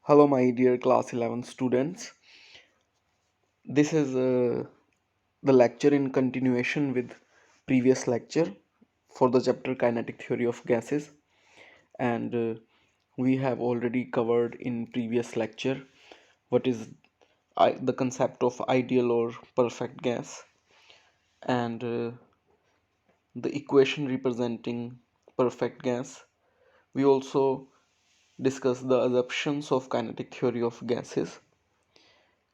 Hello, my dear class 11 students. This is the lecture in continuation with previous lecture for the chapter Kinetic Theory of Gases, and we have already covered in previous lecture what is the concept of ideal or perfect gas and the equation representing perfect gas. We also discussed the assumptions of kinetic theory of gases,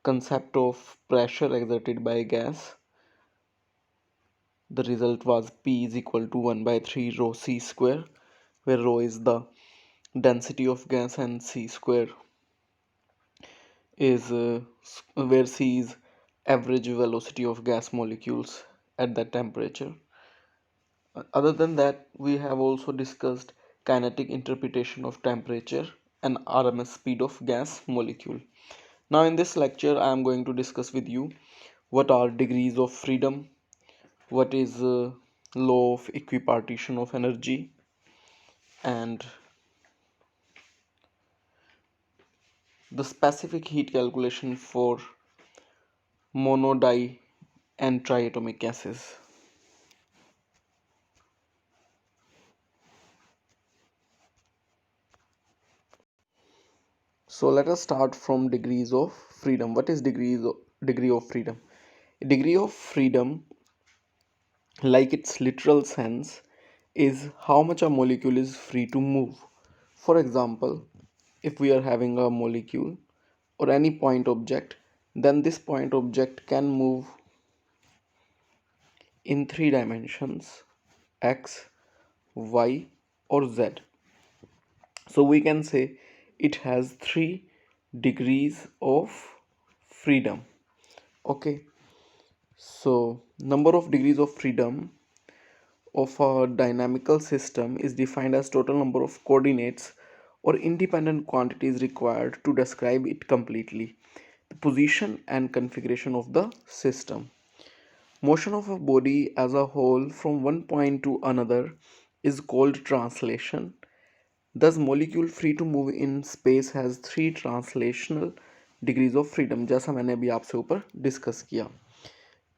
concept of pressure exerted by a gas. The result was P is equal to 1 by 3 rho C square, where rho is the density of gas and C square is where C is average velocity of gas molecules at that temperature. Other than that, we have also discussed kinetic interpretation of temperature and RMS speed of gas molecule. Now in this lecture, I am going to discuss with you what are degrees of freedom, what is law of equipartition of energy, and the specific heat calculation for mono, di, and triatomic gases. So let us start from degrees of freedom. What is degree of freedom? Degree of freedom, like its literal sense, is how much a molecule is free to move. For example, if we are having a molecule or any point object, then this point object can move in three dimensions: x, y, or z. So we can say it has 3 degrees of freedom. Okay, so number of degrees of freedom of a dynamical system is defined as total number of coordinates or independent quantities required to describe it completely, the position and configuration of the system. Motion of a body as a whole from one point to another is called translation. Thus, molecule free to move in space has 3 translational degrees of freedom, जैसा मैंने अभी आपसे ऊपर discuss किया.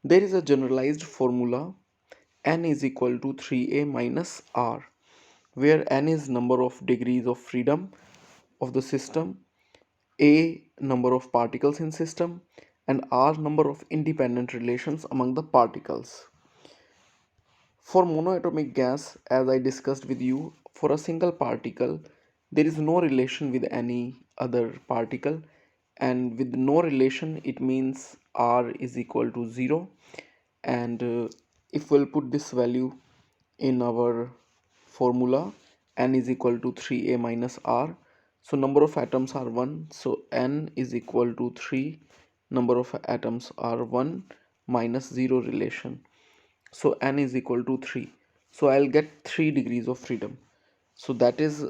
There is a generalized formula n is equal to 3a minus r, where n is number of degrees of freedom of the system, a number of particles in system, and r number of independent relations among the particles. For monoatomic gas, as I discussed with you, for a single particle, there is no relation with any other particle, and with no relation, it means R is equal to 0. And if we'll put this value in our formula, n is equal to 3a minus r. So number of atoms are 1, so n is equal to 3, number of atoms are 1 minus 0 relation, so n is equal to 3, so I'll get 3 degrees of freedom. So that is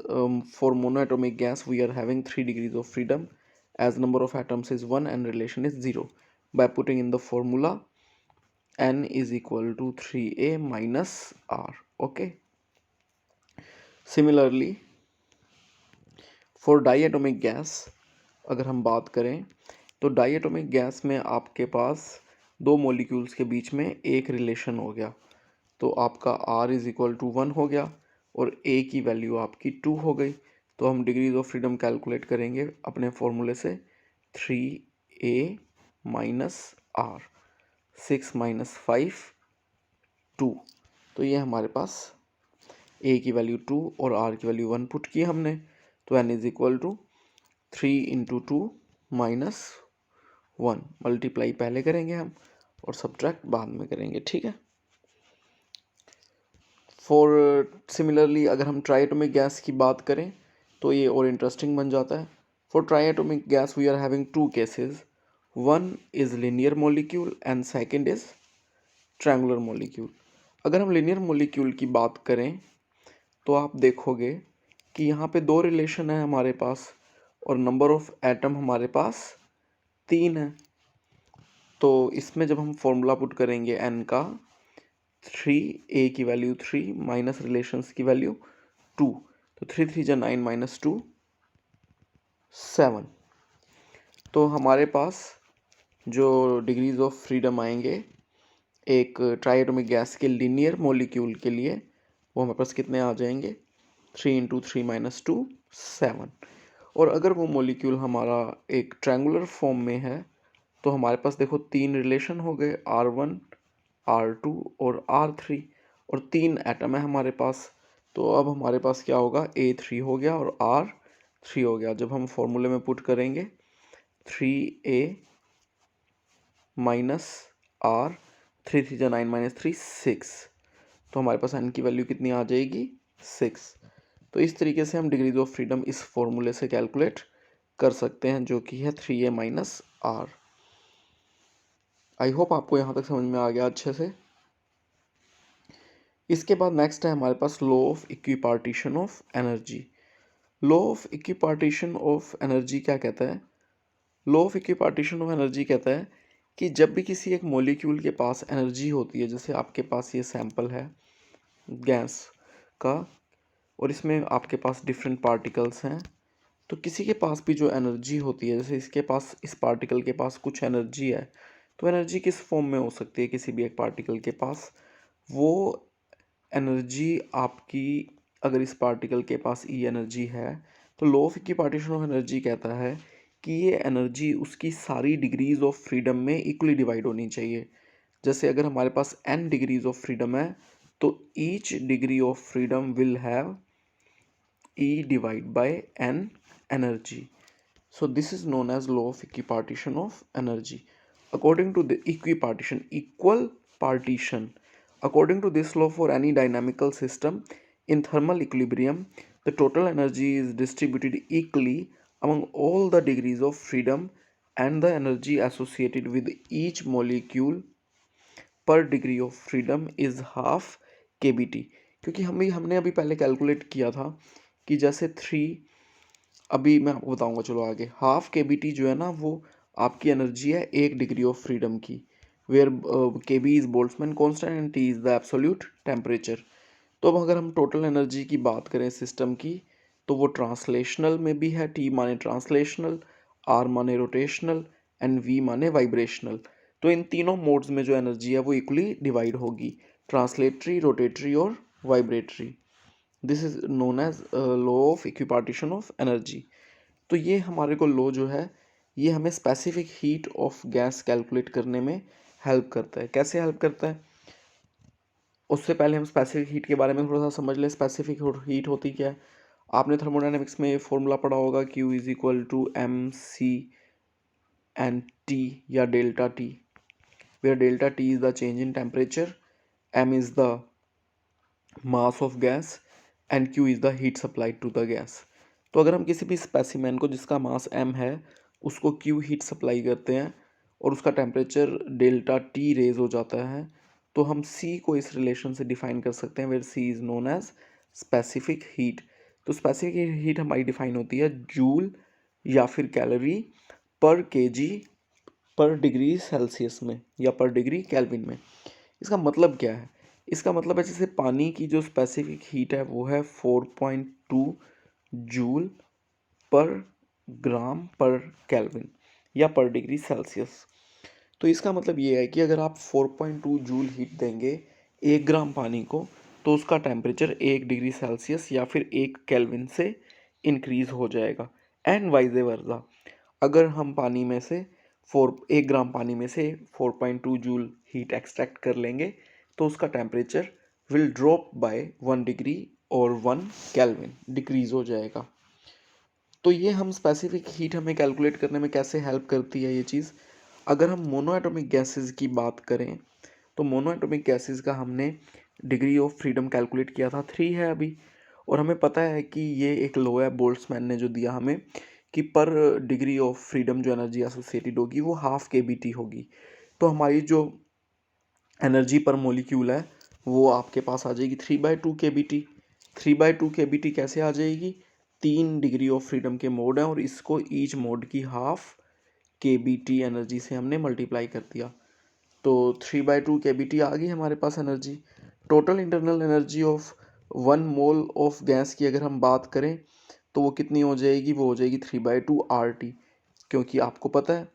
for monoatomic gas we are having 3 degrees of freedom, as number of atoms is 1 and relation is 0. By putting in the formula, n is equal to 3a minus r. Okay, similarly for diatomic gas अगर हम बात करें तो diatomic gas में आपके पास दो molecules के बीच में एक रिलेशन हो गया, तो आपका R इज इक्वल टू 1 हो गया और A की वैल्यू आपकी 2 हो गई. तो हम डिग्रीज ऑफ फ्रीडम कैलकुलेट करेंगे अपने फॉर्मूले से 3a माइनस R, 6 माइनस 5 2. तो ये हमारे पास A की वैल्यू 2 और R की वैल्यू 1 पुट की हमने, तो n is equal to 3 into 2 minus 1. Multiply पहले करेंगे हम और सब्ट्रैक्ट बाद में करेंगे. ठीक है. फॉर सिमिलरली अगर हम ट्राइएटोमिक गैस की बात करें तो ये और इंटरेस्टिंग बन जाता है. For triatomic gas we are having 2 cases. One is linear molecule and second is triangular molecule. अगर हम लिनियर मॉलिक्यूल की बात करें तो आप देखोगे कि यहाँ पे 2 रिलेशन है हमारे पास और नंबर ऑफ एटम हमारे पास 3 है. तो इसमें जब हम फॉर्मूला पुट करेंगे n का, 3a की वैल्यू 3 माइनस रिलेशंस की वैल्यू 2, तो 3 3 जा 9 माइनस 2 7। तो हमारे पास जो डिग्रीज ऑफ फ्रीडम आएंगे एक ट्राई एटॉमिक गैस के लीनियर मॉलिक्यूल के लिए, वो हमारे पास कितने आ जाएंगे, 3 × 3 - 2 7। और अगर वो मॉलिक्यूल हमारा एक ट्रायंगुलर फॉर्म में है तो हमारे पास देखो 3 रिलेशन हो गए, R1 R2 और R3, और 3 एटम है हमारे पास। तो अब हमारे पास क्या होगा, A3 हो गया और R3 हो गया। जब हम फॉर्मूले में पुट करेंगे 3A - R, 3 3 9 - 3 6, तो हमारे पास n की वैल्यू कितनी आ जाएगी, 6। तो इस तरीके से हम डिग्रीज ऑफ फ्रीडम इस फॉर्मूले से कैलकुलेट कर सकते हैं, जो कि है 3A - R। आई होप आपको यहाँ तक समझ में आ गया अच्छे से। इसके बाद नेक्स्ट है हमारे पास law of equipartition of energy. Law of equipartition of energy क्या कहता है, law of equipartition of energy कहता है कि जब भी किसी एक मॉलिक्यूल के पास एनर्जी होती है, जैसे आपके पास ये सैंपल है गैस का और इसमें आपके पास डिफरेंट पार्टिकल्स हैं, तो किसी के पास भी जो एनर्जी होती है, जैसे इसके पास, इस पार्टिकल के पास कुछ एनर्जी है, तो एनर्जी किस फॉर्म में हो सकती है किसी भी एक पार्टिकल के पास, वो एनर्जी आपकी, अगर इस पार्टिकल के पास ई एनर्जी है तो law of equipartition of energy कहता है कि ये एनर्जी उसकी सारी डिग्रीज ऑफ फ्रीडम में इक्वली डिवाइड होनी चाहिए। जैसे अगर हमारे पास n डिग्रीज ऑफ फ्रीडम है तो each degree of freedom will have E divide by n energy. So this is known as law of equipartition of energy. According to the equal partition. According to this law, for any dynamical system in thermal equilibrium, the total energy is distributed equally among all the degrees of freedom, and the energy associated with each molecule per degree of freedom is half kBt। क्योंकि हमने अभी पहले calculate किया था कि जैसे 3, अभी मैं आपको बताऊंगा, चलो आगे। हाफ kBt जो है ना, वो आपकी एनर्जी है 1 डिग्री ऑफ फ्रीडम की, where kb is Boltzmann constant and t is the absolute temperature. तो अब अगर हम टोटल एनर्जी की बात करें सिस्टम की, तो वो ट्रांसलेशनल में भी है, t माने ट्रांसलेशनल, r माने रोटेशनल एंड v माने वाइब्रेशनल। तो इन तीनों मोड्स में जो एनर्जी है वो इक्वली डिवाइड होगी, ट्रांसलेटरी, रोटेटरी और vibratory. This is known as law of equipartition of energy. तो ये हमारे को लॉ जो है ये हमें specific heat of gas calculate करने में हेल्प करता है। कैसे हेल्प करता है, उससे पहले हम स्पेसिफिक हीट के बारे में थोड़ा सा समझ लें। स्पेसिफिक हीट होती क्या है, आपने थर्मोडायनेमिक्स में ये फॉर्मूला पढ़ा होगा, Q is equal to mc and T या delta T, where delta T is the change in temperature, m is the mass of gas and Q is the heat supplied to the gas. तो अगर हम किसी भी specimen को जिसका मास m है उसको Q हीट सप्लाई करते हैं और उसका टेम्परेचर डेल्टा T रेज हो जाता है, तो हम C को इस रिलेशन से डिफाइन कर सकते हैं, where C is known as specific heat. तो स्पेसिफिक हीट हमारी डिफाइन होती है जूल या फिर कैलोरी पर kg पर डिग्री सेल्सियस में या पर डिग्री केल्विन में। इसका मतलब क्या है, इसका मतलब है जैसे पानी की जो स्पेसिफिक हीट है वो है 4.2 जूल पर ग्राम पर केल्विन या पर डिग्री सेल्सियस। तो इसका मतलब ये है कि अगर आप 4.2 जूल हीट देंगे 1 ग्राम पानी को, तो उसका टेम्परेचर 1 डिग्री सेल्सियस या फिर 1 केल्विन से इंक्रीज हो जाएगा। एंड वाइज वर्सा, अगर हम पानी में से 1 ग्राम पानी में से 4.2 जूल हीट एक्सट्रैक्ट कर लेंगे तो उसका temperature will drop by 1 degree और 1 केल्विन डिक्रीज हो जाएगा। तो ये हम स्पेसिफिक हीट हमें कैलकुलेट करने में कैसे हेल्प करती है ये चीज़। अगर हम मोनोएटॉमिक गैसेस की बात करें तो मोनोएटॉमिक गैसेस का हमने डिग्री ऑफ फ्रीडम कैलकुलेट किया था 3 है अभी, और हमें पता है कि ये एक लॉ है बोल्ट्जमैन ने जो दिया हमें कि पर डिग्री ऑफ फ्रीडम जो एनर्जी एसोसिएटेड होगी वो हाफ kBt होगी। तो हमारी जो एनर्जी पर मॉलिक्यूल है वो आपके पास आ जाएगी 3/2 kBt। 3/2 kBt कैसे आ जाएगी, 3 डिग्री ऑफ फ्रीडम के मोड हैं और इसको ईच मोड की हाफ kBt एनर्जी से हमने मल्टीप्लाई कर दिया, तो 3/2 kBt आ गई हमारे पास energy. Total internal energy of 1 mole of gas की अगर हम बात करें तो वो कितनी हो जाएगी, वो हो जाएगी 3/2 RT, क्योंकि आपको पता है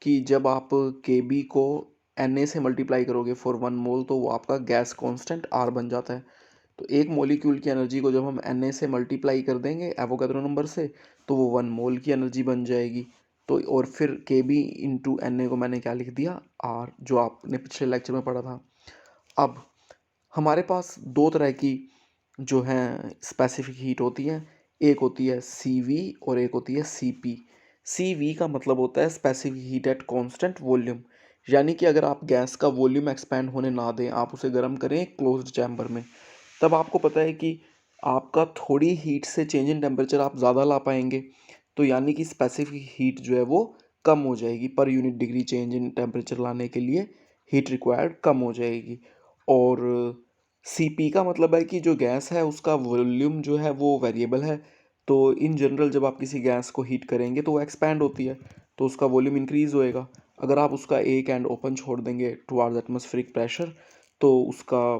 कि जब आप Kb को Na से मल्टीप्लाई करोगे फॉर 1 मोल तो वो आपका गैस कांस्टेंट R बन जाता है। तो एक मॉलिक्यूल की एनर्जी को जब हम Na से मल्टीप्लाई कर देंगे एवोगैड्रो नंबर से तो वो 1 मोल की एनर्जी बन जाएगी। तो और फिर Kb इंटू Na को मैंने क्या लिख दिया, R, जो आपने पिछले लेक्चर में पढ़ा था। अब हमारे पास दो तरह की जो हैं स्पेसिफिक हीट होती हैं, एक होती है Cv और एक होती है Cp। Cv का मतलब होता है specific heat at constant volume, यानी कि अगर आप गैस का वॉल्यूम एक्सपैंड होने ना दें, आप उसे गर्म करें क्लोज्ड चैम्बर में, तब आपको पता है कि आपका थोड़ी हीट से चेंज इन टेम्परेचर आप ज़्यादा ला पाएंगे। तो यानी कि स्पेसिफिक हीट जो है वो कम हो जाएगी, per unit degree change in temperature लाने के लिए हीट रिक्वायर्ड कम हो जाएगी। और Cp का मतलब है कि जो गैस है उसका वॉल्यूम जो है वो वेरिएबल है। तो इन जनरल जब आप किसी गैस को हीट करेंगे तो वो एक्सपैंड होती है, तो उसका वॉल्यूम इंक्रीज़ होएगा। अगर आप उसका एक एंड ओपन छोड़ देंगे टुवार्ड्स एटमॉस्फेरिक प्रेशर तो उसका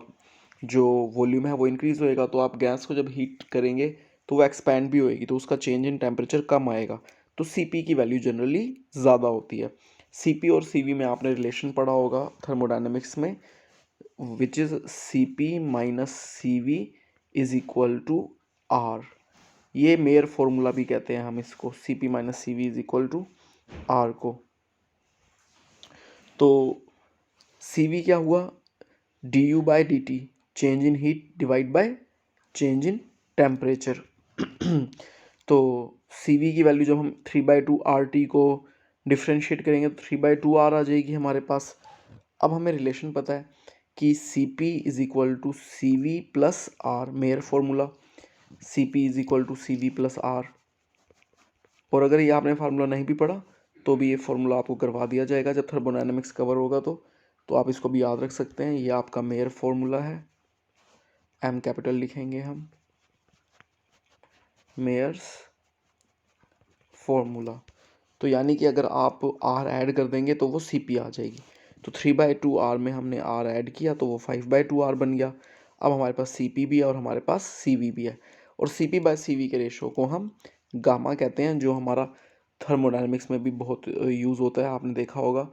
जो वॉल्यूम है वो इंक्रीज़ होएगा। तो आप गैस को जब हीट करेंगे तो वो एक्सपैंड भी होएगी, तो उसका चेंज इन टेम्परेचर कम आएगा। तो Cp की वैल्यू जनरली ज़्यादा होती है। Cp और Cv में आपने रिलेशन पढ़ा होगा थर्मोडायनेमिक्स में, which is Cp minus Cv is equal to R। ये मेयर फॉर्मूला भी कहते हैं हम इसको, Cp minus Cv is equal to R को। तो Cv क्या हुआ, du by dt, change in heat divide by change in temperature. तो Cv की वैल्यू जब हम 3/2 RT को डिफ्रेंशिएट करेंगे तो 3/2 R आ जाएगी हमारे पास। अब हमें रिलेशन पता है कि Cp is equal to Cv plus R, Mayer formula Cp is equal to Cv plus R। और अगर ये आपने फार्मूला नहीं भी पढ़ा तो भी ये फार्मूला आपको करवा दिया जाएगा जब थर्मोडायनेमिक्स कवर होगा। तो आप इसको भी याद रख सकते हैं, ये आपका मेयर फॉर्मूला है, M कैपिटल लिखेंगे हम, मेयर्स फॉर्मूला। तो यानी कि अगर आप R ऐड कर देंगे तो वो Cp आ जाएगी। तो 3/2 R में हमने R ऐड किया तो वो 5/2 R बन गया। अब हमारे पास Cp भी है और हमारे पास Cv भी है, और Cp बाय Cv के रेशो को हम गामा कहते हैं, जो हमारा थर्मोडायनेमिक्स में भी बहुत यूज़ होता है, आपने देखा होगा।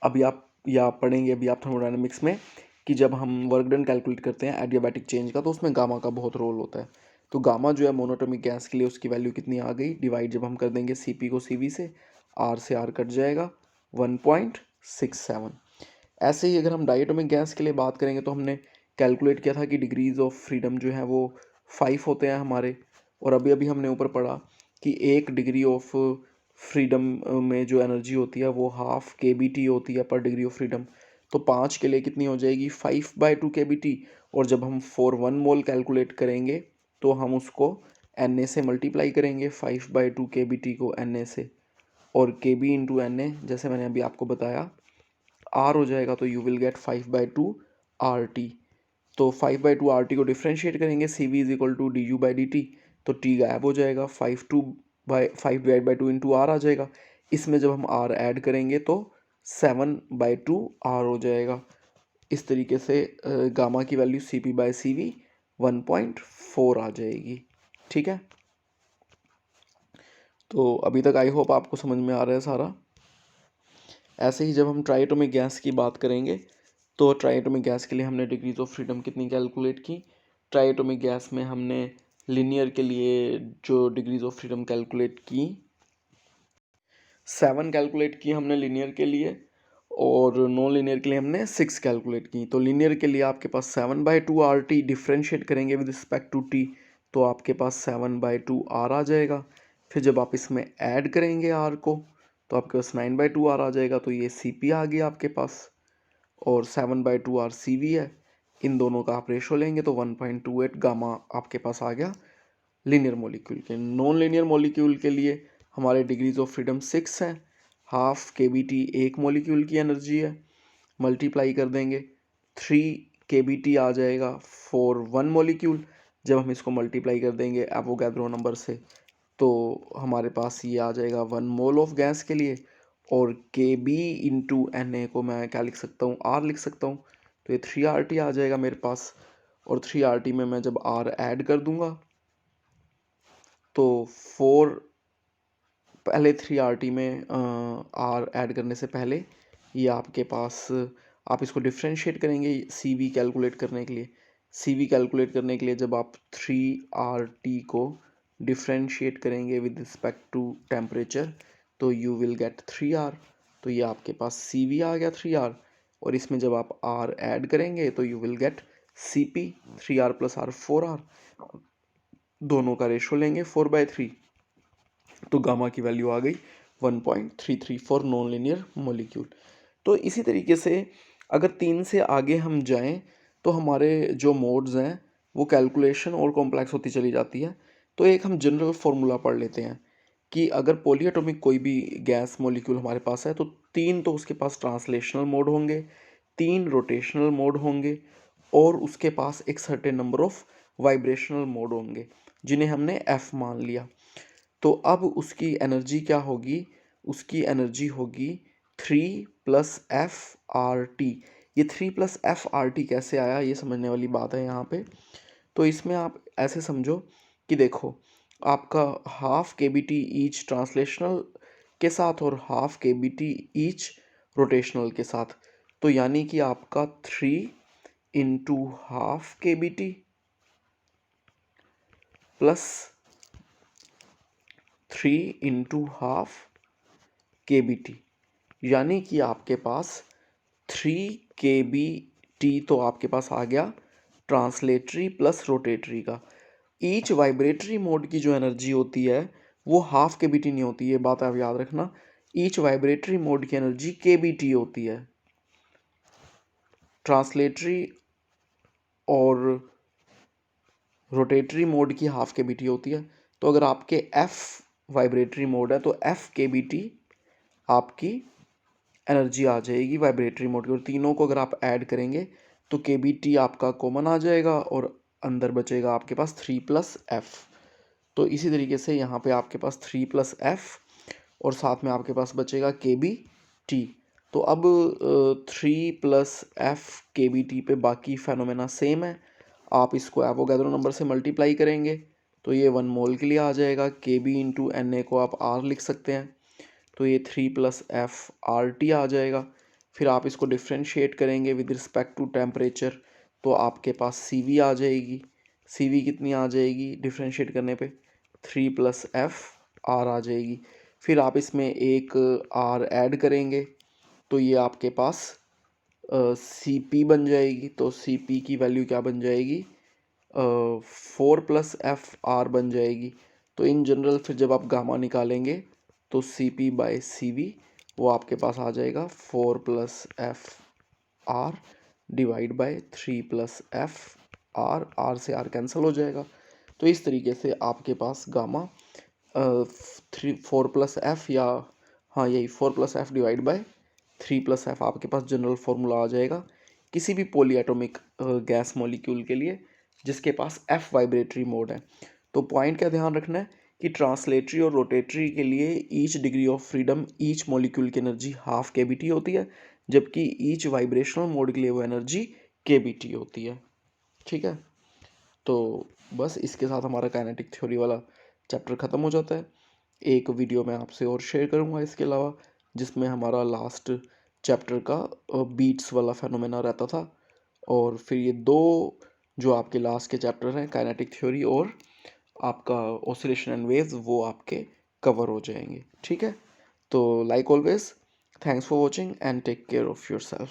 अभी आप पढ़ेंगे अभी आप थर्मोडायनेमिक्स में कि जब हम वर्क डन कैलकुलेट करते हैं एडियाबैटिक चेंज का तो उसमें गामा का बहुत रोल होता है। तो गामा जो है मोनोटोमिक गैस के लिए उसकी वैल्यू कितनी आ गई, डिवाइड जब हम कर देंगे Cp को Cv से R कट जाएगा 1.67। ऐसे ही अगर हम डायटोमिक गैस के लिए बात करेंगे तो हमने कैलकुलेट किया था कि डिग्रीज ऑफ फ्रीडम जो है वो 5 होते हैं हमारे। और अभी अभी हमने ऊपर पढ़ा कि 1 डिग्री ऑफ फ्रीडम में जो एनर्जी होती है वो हाफ KBT होती है पर डिग्री ऑफ फ्रीडम। तो 5 के लिए कितनी हो जाएगी, 5/2 KBT। और जब हम फॉर 1 मोल कैलकुलेट करेंगे तो हम उसको Na से मल्टीप्लाई करेंगे, 5/2 KBT को Na से, और Kb इंटू Na जैसे मैंने अभी आपको बताया R हो जाएगा, तो यू विल गेट 5/2 RT। तो 5/2 RT को डिफ्रेंशिएट करेंगे, Cv is equal to du/dt, तो T गायब हो जाएगा, 5/2 इंटू R आ जाएगा। इसमें जब हम R ऐड करेंगे तो 7/2 R हो जाएगा। इस तरीके से गामा की वैल्यू Cp/Cv 1.4 आ जाएगी। ठीक है, तो अभी तक आई होप आपको समझ में आ रहा है सारा। ऐसे ही जब हम ट्राइएटॉमिक गैस की बात करेंगे तो ट्राइएटॉमिक गैस के लिए हमने डिग्रीज ऑफ फ्रीडम कितनी कैलकुलेट की। ट्राइएटॉमिक गैस में हमने लिनियर के लिए जो डिग्रीज ऑफ फ्रीडम कैलकुलेट की 7 कैलकुलेट की हमने लिनियर के लिए, और नॉन लिनियर के लिए हमने 6 कैलकुलेट की। तो लिनियर के लिए आपके पास 7/2 RT डिफ्रेंशिएट करेंगे विद रिस्पेक्ट टू T तो आपके पास 7/2 R आ जाएगा। फिर जब आप इसमें ऐड करेंगे R को तो आपके पास 9/2 R आ जाएगा, तो ये Cp आ गया आपके पास, और 7/2 R Cv है। इन दोनों का आप रेशो लेंगे तो 1.28 गामा आपके पास आ गया लीनियर मॉलिक्यूल के। नॉन लीनियर मॉलिक्यूल के लिए हमारे डिग्रीज ऑफ फ्रीडम 6 हैं, हाफ KBT एक मॉलिक्यूल की एनर्जी है, मल्टीप्लाई कर देंगे 3 KBT आ जाएगा फॉर 1 मॉलिक्यूल। जब हम इसको मल्टीप्लाई कर देंगे एवोगैड्रो नंबर से तो हमारे पास ये आ जाएगा 1 मोल ऑफ गैस के लिए, और Kb इंटू Na को मैं क्या लिख सकता हूँ, R लिख सकता हूँ। तो ये 3RT आ जाएगा मेरे पास, और 3RT में मैं जब R ऐड कर दूंगा तो 4 पहले 3RT में R ऐड करने से पहले ये आपके पास, आप इसको डिफ्रेंशिएट करेंगे CV कैलकुलेट करने के लिए। CV कैलकुलेट करने के लिए जब आप 3RT को डिफ्रेंशिएट करेंगे विद रिस्पेक्ट टू टेम्परेचर तो यू विल गेट 3R। तो ये आपके पास CV आ गया 3R, और इसमें जब आप R ऐड करेंगे तो you will get CP 3R + R 4R। दोनों का रेशो लेंगे 4/3, तो गामा की वैल्यू आ गई 1.33 फॉर नॉन लीनियर मॉलिक्यूल। तो इसी तरीके से अगर 3 से आगे हम जाएं तो हमारे जो मोड्स हैं वो कैलकुलेशन और कॉम्प्लेक्स होती चली जाती है। तो एक हम जनरल फार्मूला पढ़ लेते हैं कि अगर पॉलीएटॉमिक कोई भी गैस मॉलिक्यूल हमारे पास है तो 3 तो उसके पास ट्रांसलेशनल मोड होंगे, 3 रोटेशनल मोड होंगे, और उसके पास एक certain number of vibrational mode होंगे जिन्हें हमने F मान लिया। तो अब उसकी एनर्जी क्या होगी, उसकी एनर्जी होगी 3 + FRT। ये 3 + FRT कैसे आया, ये समझने वाली बात है यहाँ पे। तो इसमें आप ऐसे समझो कि देखो, आपका ½ kBt ईच ट्रांसलेशनल के साथ और ½ kBt ईच रोटेशनल के साथ, तो यानी कि आपका 3 × ½ kBt प्लस 3 × ½ kBt, यानी कि आपके पास 3 kBt तो आपके पास आ गया ट्रांसलेटरी प्लस रोटेटरी का। ईच वाइब्रेटरी मोड की जो एनर्जी होती है वो ½ kBt नहीं होती, ये बात आप याद रखना। ईच वाइब्रेटरी मोड की एनर्जी kBt होती है। ट्रांसलेटरी और रोटेटरी मोड की ½ kBt होती है। तो अगर आपके F वाइब्रेटरी मोड है तो F kBt आपकी एनर्जी आ जाएगी वाइब्रेटरी मोड की, और तीनों को अगर आप ऐड करेंगे तो kBt आपका कॉमन आ जाएगा और अंदर बचेगा आपके पास 3 + F। तो इसी तरीके से यहाँ पे आपके पास 3 + F और साथ में आपके पास बचेगा kBt। तो अब 3 + F kBt पे बाकी फेनोमेना सेम है। आप इसको एवोगैड्रो नंबर से मल्टीप्लाई करेंगे तो ये 1 मोल के लिए आ जाएगा। Kb × Na को आप R लिख सकते हैं, तो ये 3 + FRT आ जाएगा। फिर आप इसको डिफ्रेंशिएट करेंगे विद रिस्पेक्ट टू टेम्परेचर तो आपके पास CV आ जाएगी। CV कितनी आ जाएगी डिफ्रेंशिएट करने पे, 3 + FR आ जाएगी। फिर आप इसमें एक R ऐड करेंगे तो ये आपके पास CP बन जाएगी। तो CP की वैल्यू क्या बन जाएगी, 4 + FR बन जाएगी। तो इन जनरल फिर जब आप गामा निकालेंगे तो CP/CV वो आपके पास आ जाएगा 4 + FR / 3 + FR, R से R कैंसिल हो जाएगा। तो इस तरीके से आपके पास गामा 4 + F या हाँ यही 4 + F / 3 + F आपके पास जनरल फार्मूला आ जाएगा किसी भी पॉलीएटॉमिक गैस मॉलिक्यूल के लिए जिसके पास F वाइब्रेटरी मोड है। तो पॉइंट क्या ध्यान रखना है कि ट्रांसलेटरी और रोटेटरी के लिए each degree of freedom each molecule की एनर्जी ½ kBt होती है, जबकि ईच वाइब्रेशनल मोड के लिए वो एनर्जी kBt होती है। ठीक है, तो बस इसके साथ हमारा काइनेटिक थ्योरी वाला चैप्टर ख़त्म हो जाता है। एक वीडियो मैं आपसे और शेयर करूँगा इसके अलावा, जिसमें हमारा लास्ट चैप्टर का बीट्स वाला फेनोमेना रहता था, और फिर ये 2 जो आपके लास्ट के चैप्टर हैं काइनेटिक थ्योरी और आपका ऑसिलेशन एंड वेव्स वो आपके कवर हो जाएंगे। ठीक है, तो like always, thanks for watching and take care of yourself.